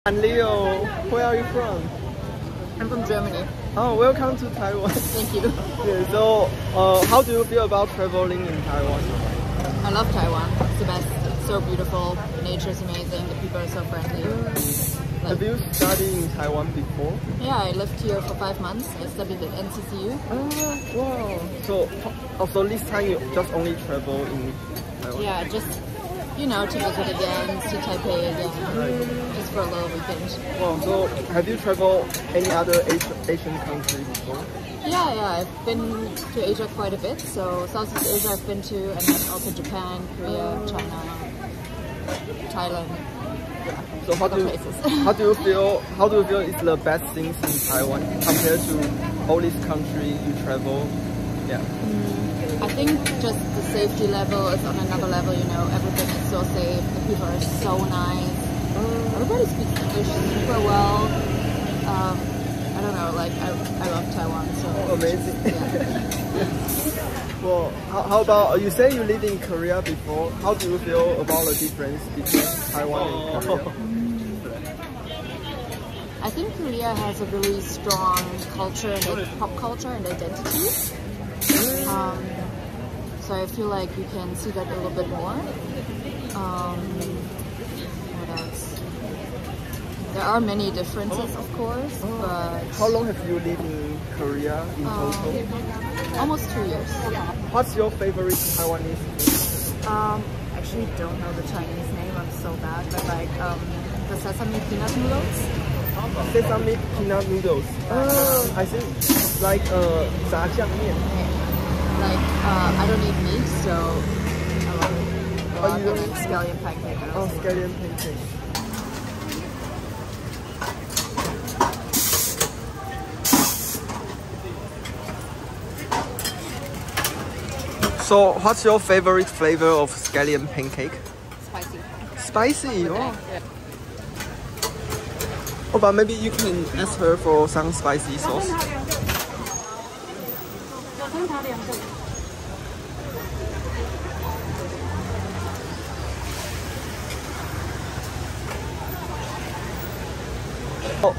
And Leo, where are you from? I'm from Germany. Oh, welcome to Taiwan. Thank you. Yeah, so, how do you feel about traveling in Taiwan? I love Taiwan. It's the best. It's so beautiful. The nature is amazing. The people are so friendly. Have you studied in Taiwan before? Yeah, I lived here for 5 months. I studied at NCCU. Oh, wow. So this time you just only travel in Taiwan? Yeah, just, you know, to visit again, see Taipei again, just for a little weekend. Wow, so have you traveled any other Asian country before? Yeah, I've been to Asia quite a bit. So Southeast Asia I've been to, and then also Japan, Korea, China, Thailand. Yeah, so how do you feel is the best things in Taiwan compared to all these countries you travel? Yeah. I think just the safety level is on another level, you know, everything is so safe, the people are so nice, everybody speaks English super well. I don't know, like, I love Taiwan, so... Oh, amazing. Yeah. Well, how about, you say you lived in Korea before, how do you feel about the difference between Taiwan and Korea? I think Korea has a really strong culture, and pop culture and identity. So I feel like you can see that a little bit more. What else? There are many differences, of course, but... How long have you lived in Korea in total? Almost 2 years. What's your favorite Taiwanese food? Actually don't know the Chinese name, I'm so bad, but like the sesame peanut noodles. Sesame peanut noodles. I think it's like炸酱面. Like, I don't eat meat, so I love it a lot. And then scallion pancake. Oh, scallion pancake. So, what's your favorite flavor of scallion pancake? Spicy. Spicy? Oh. Yeah. Oh, but maybe you can ask her for some spicy sauce.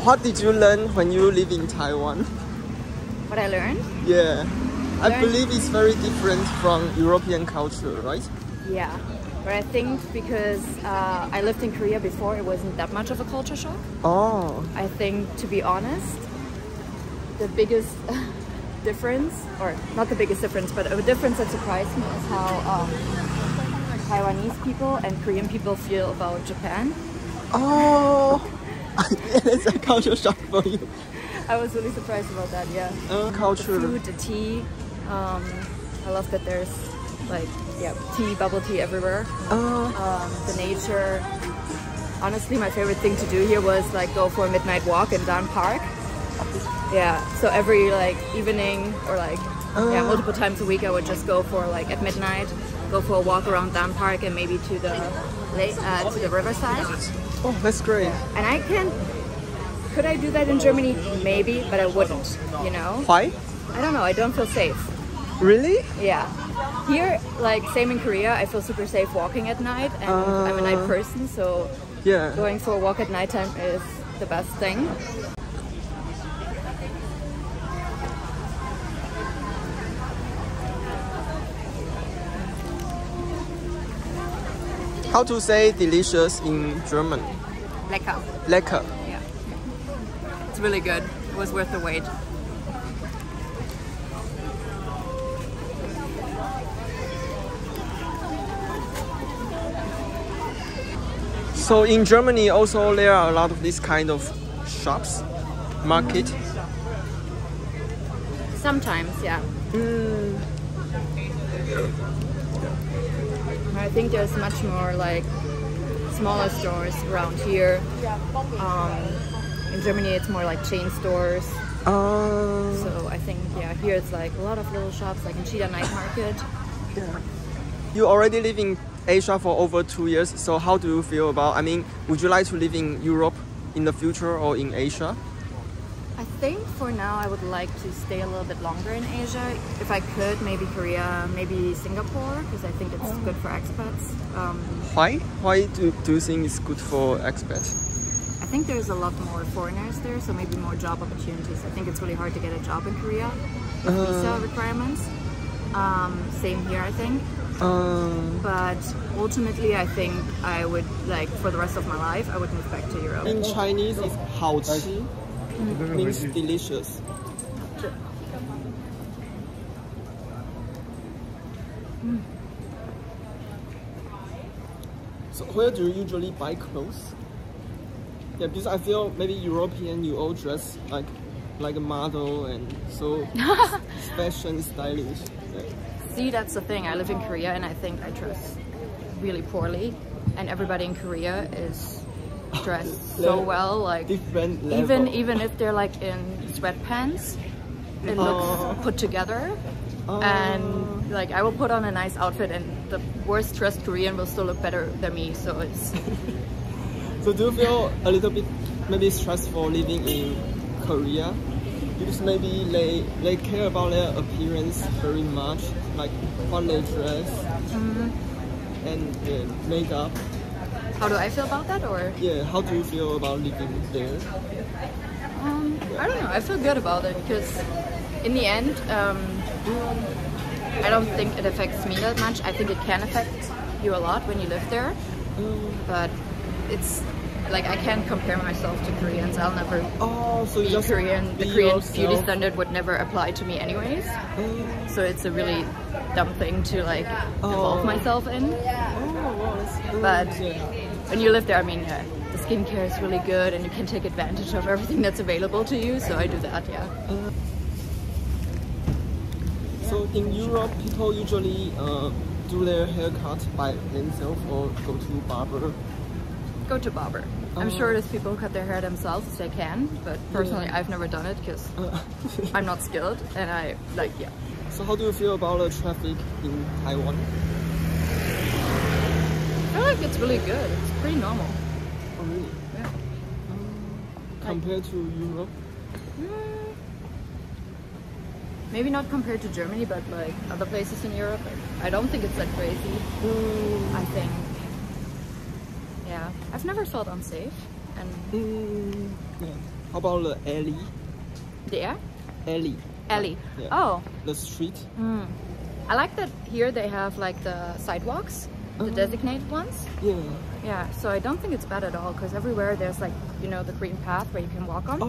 What did you learn when you live in Taiwan? What I learned? Yeah. I believe it's very different from European culture, right? Yeah. But I think because I lived in Korea before, it wasn't that much of a culture shock. Oh. I think, to be honest, the biggest difference, or not the biggest difference, but a difference that surprised me is how Taiwanese people and Korean people feel about Japan. Oh. It's a culture shock for you. I was really surprised about that, yeah. Culture. The food, the tea. I love that there's like, yeah, tea, bubble tea everywhere. The nature. Honestly, my favorite thing to do here was like go for a midnight walk in Dan Park. Yeah, so every like evening or like yeah, multiple times a week I would just go for like at midnight, go for a walk around Dan Park and maybe to the lake, to the riverside. Oh, that's great. And could I do that in Germany? Maybe, but I wouldn't, you know? Why? I don't know, I don't feel safe. Really? Yeah. Here, like same in Korea, I feel super safe walking at night, and I'm a night person, so yeah, going for a walk at nighttime is the best thing. How to say delicious in German? Lecker. Lecker. Yeah. It's really good. It was worth the wait. So in Germany also there are a lot of this kind of shops, market. Sometimes, yeah. I think there's much more like smaller stores around here. In Germany it's more like chain stores. So I think, yeah, here it's like a lot of little shops, like in Cheetah Night Market. Yeah. You already live in Asia for over 2 years, so how do you feel about, I mean, would you like to live in Europe in the future or in Asia? I think for now I would like to stay a little bit longer in Asia. If I could, maybe Korea, maybe Singapore, because I think it's good for expats. Why? Why do you think it's good for expats? I think there's a lot more foreigners there, so maybe more job opportunities. I think it's really hard to get a job in Korea with visa requirements. Same here, I think. But ultimately, I think I would, like, for the rest of my life, I would move back to Europe. In Chinese, it's 好吃 means delicious. So where do you usually buy clothes? Yeah, because I feel maybe European, you all dress like a model and so fashion stylish. Yeah. See, that's the thing. I live in Korea and I think I dress really poorly, and everybody in Korea is dressed so well, like different level. even if they're like in sweatpants, it looks put together. And like I will put on a nice outfit and the worst dressed Korean will still look better than me, so it's So do you feel a little bit maybe stressful living in Korea? Because maybe they care about their appearance very much, like what they dress and the makeup. How do I feel about that, or? Yeah, how do you feel about living there? I don't know, I feel good about it because in the end, I don't think it affects me that much. I think it can affect you a lot when you live there, but it's like I can't compare myself to Koreans. I'll never so be Korean. The Korean beauty standard would never apply to me anyways. So it's a really dumb thing to like involve myself in. But when you live there, I mean, yeah, the skincare is really good and you can take advantage of everything that's available to you. So I do that, yeah. So in Europe, people usually do their haircut by themselves or go to barber? Go to barber. I'm sure there's people who cut their hair themselves if they can, but personally I've never done it because I'm not skilled and I like, yeah. So how do you feel about the traffic in Taiwan? I feel like it's really good. It's pretty normal. Oh really? Yeah. Compared to Europe? Maybe not compared to Germany, but like other places in Europe, I don't think it's that crazy. I think, yeah, I've never felt unsafe. And yeah. How about the alley? The alley? Alley. Yeah. Oh. The street? I like that here they have like the sidewalks, the designated ones. Yeah. Yeah, so I don't think it's bad at all because everywhere there's like, you know, the green path where you can walk on.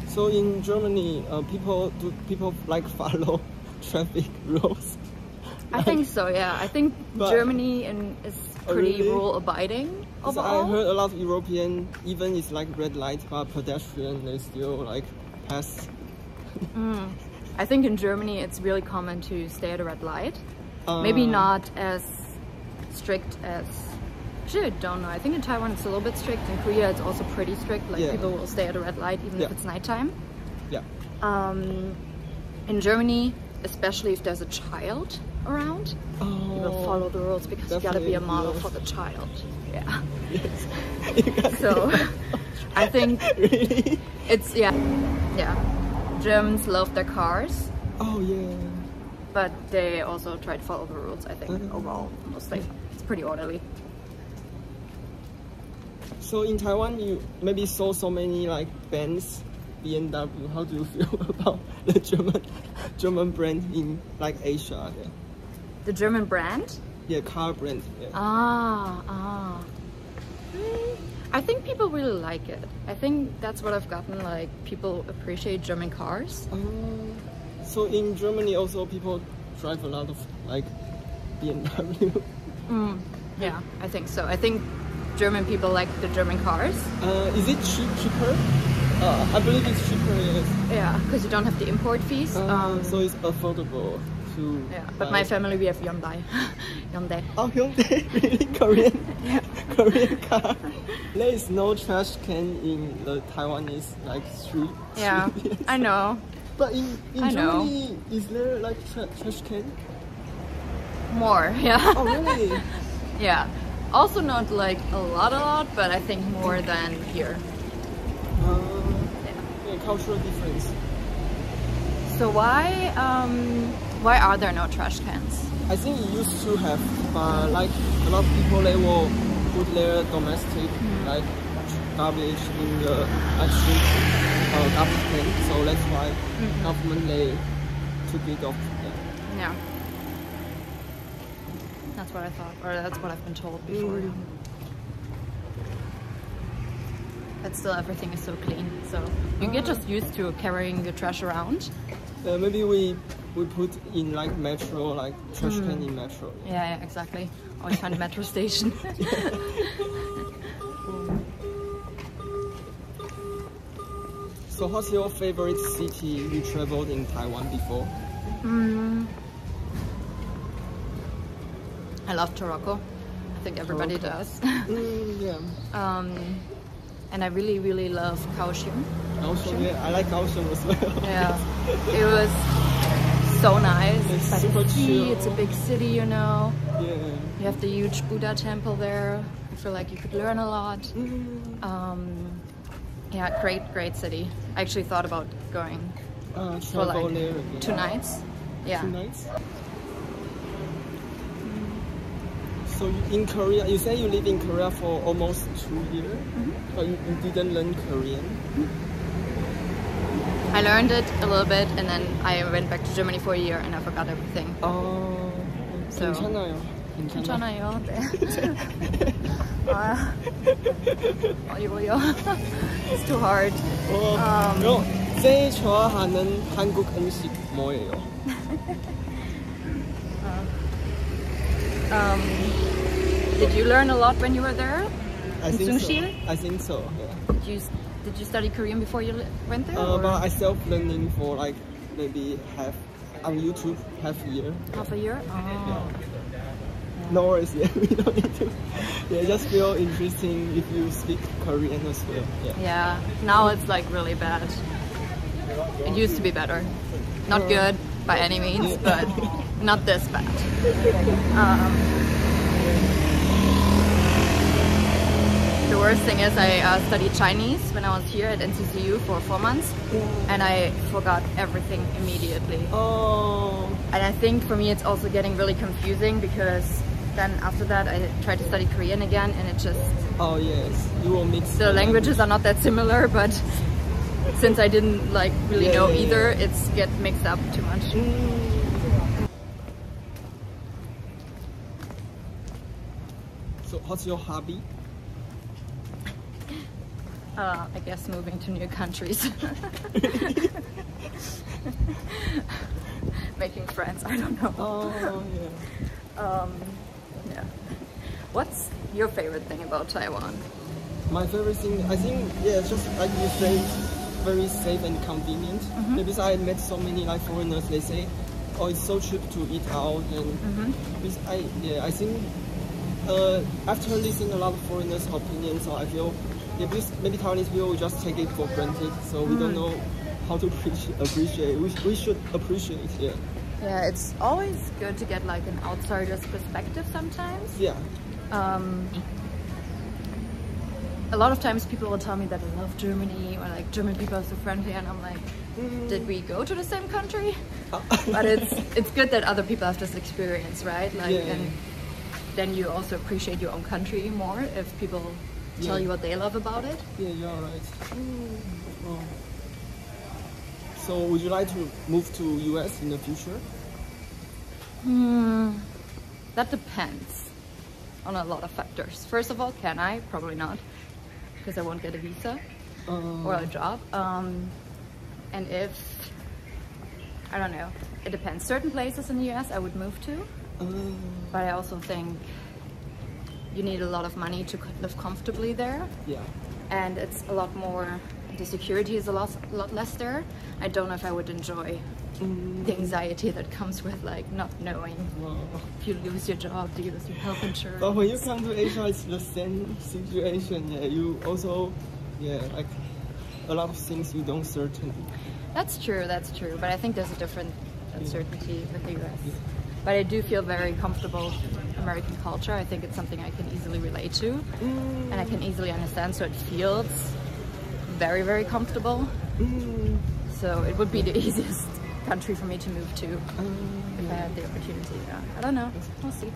So in Germany, people like follow traffic rules? I think so, yeah. I think Germany is pretty rule-abiding overall. I heard a lot of European, even it's like red light, but pedestrian, they still like pass. I think in Germany it's really common to stay at a red light. Maybe not as strict as... Actually, I don't know. I think in Taiwan it's a little bit strict. In Korea it's also pretty strict. Like people will stay at a red light even if it's nighttime. Yeah. In Germany, especially if there's a child around, you will follow the rules because you gotta be a model for the child. Yeah. Yes. So I think it's yeah. Germans love their cars. Oh yeah. But they also try to follow the rules. I think overall, mostly it's pretty orderly. So in Taiwan, you maybe saw so many like Benz, BMW. How do you feel about the German brand in like Asia? Yeah. The German brand? Yeah, car brand. Yeah. I think people really like it. I think that's what I've gotten. Like people appreciate German cars. So in Germany also people drive a lot of like BMW. Yeah, I think so. I think German people like the German cars. Is it cheaper? I believe it's cheaper, yes. Yeah, because you don't have the import fees. So it's affordable to but my family, we have Hyundai. Hyundai. Oh, Hyundai? Really? Korean? Korean car? There is no trash can in the Taiwanese like street. Yeah, yes. I know. But in Germany, is there like trash can? More, yeah. Oh, really? Yeah. Also not like a lot, but I think more than here. Yeah, cultural difference. So why are there no trash cans? I think it used to have, like a lot of people, they will put their domestic like garbage in the garbage can. So that's why government they took it off. Yeah. That's what I thought, or that's what I've been told before. But still, everything is so clean, so you get just used to carrying your trash around. Maybe we put in like metro, like trash can in metro. Yeah, exactly. Always find a metro station. So what's your favorite city you traveled in Taiwan before? I love Toronto. I think everybody does. Yeah. And I really, really love Kaohsiung. Kaohsiung, yeah, I like Kaohsiung as well. Yeah, it was so nice. It's by super the sea. chill. It's a big city, you know. Yeah. You have the huge Buddha temple there. I feel like you could learn a lot. Yeah, great city. I actually thought about going for like there 2 nights. Yeah. 2 nights. So in Korea, you say you live in Korea for almost 2 years, but you didn't learn Korean. I learned it a little bit, and then I went back to Germany for a year, and I forgot everything. Oh, So- 괜찮아요. 괜찮아요. 네. 어려워요. It's too hard. 그럼 제일 좋아하는 한국 음식 뭐예요? Did you learn a lot when you were there? I In think so. Sungsil? I think so. Yeah. Did you study Korean before you went there? or But I self-learning for like maybe on YouTube half a year. half a year? Oh. No worries, yeah, we don't need to. Yeah, just feel interesting if you speak Korean as well. Yeah. Yeah, now it's like really bad. It used to be better. Not good by any means, but not this bad. The worst thing is I studied Chinese when I was here at NCCU for 4 months, and I forgot everything immediately. Oh. And I think for me it's also getting really confusing, because then after that I tried to study Korean again, and it just... Oh yes, you will mix. The languages are not that similar, but since I didn't like really know either, it's get mixed up too much. So what's your hobby? I guess moving to new countries. Making friends, I don't know. Oh yeah. Yeah. What's your favorite thing about Taiwan? My favorite thing, I think, yeah, just like you say, very safe and convenient. Because I met so many like foreigners, they say, oh, it's so cheap to eat out, and because I think after listening a lot of foreigners' opinions, so I feel because maybe Taiwanese people will just take it for granted, so we don't know how to appreciate. We should appreciate it. Yeah. Yeah, it's always good to get like an outsider's perspective sometimes. Yeah. A lot of times people will tell me that they love Germany, or like German people are so friendly, and I'm like, did we go to the same country? But it's good that other people have this experience, right? Like, and then you also appreciate your own country more if people tell you what they love about it. Yeah, you're right. Oh. So would you like to move to US in the future? That depends on a lot of factors. First of all, can I? Probably not, because I won't get a visa or a job. And if, I don't know, it depends. Certain places in the US I would move to, but I also think you need a lot of money to live comfortably there. Yeah. And it's a lot more, the security is a lot less there. I don't know if I would enjoy the anxiety that comes with like not knowing if you lose your job, do you lose your health insurance. But when you come to Asia, it's the same situation. Yeah, you also, like a lot of things you don't certain. That's true, but I think there's a different uncertainty with the US. But I do feel very comfortable with American culture. I think it's something I can easily relate to, and I can easily understand, so it feels very, very comfortable. So it would be the easiest country for me to move to if I had the opportunity. Yeah. I don't know. We'll see.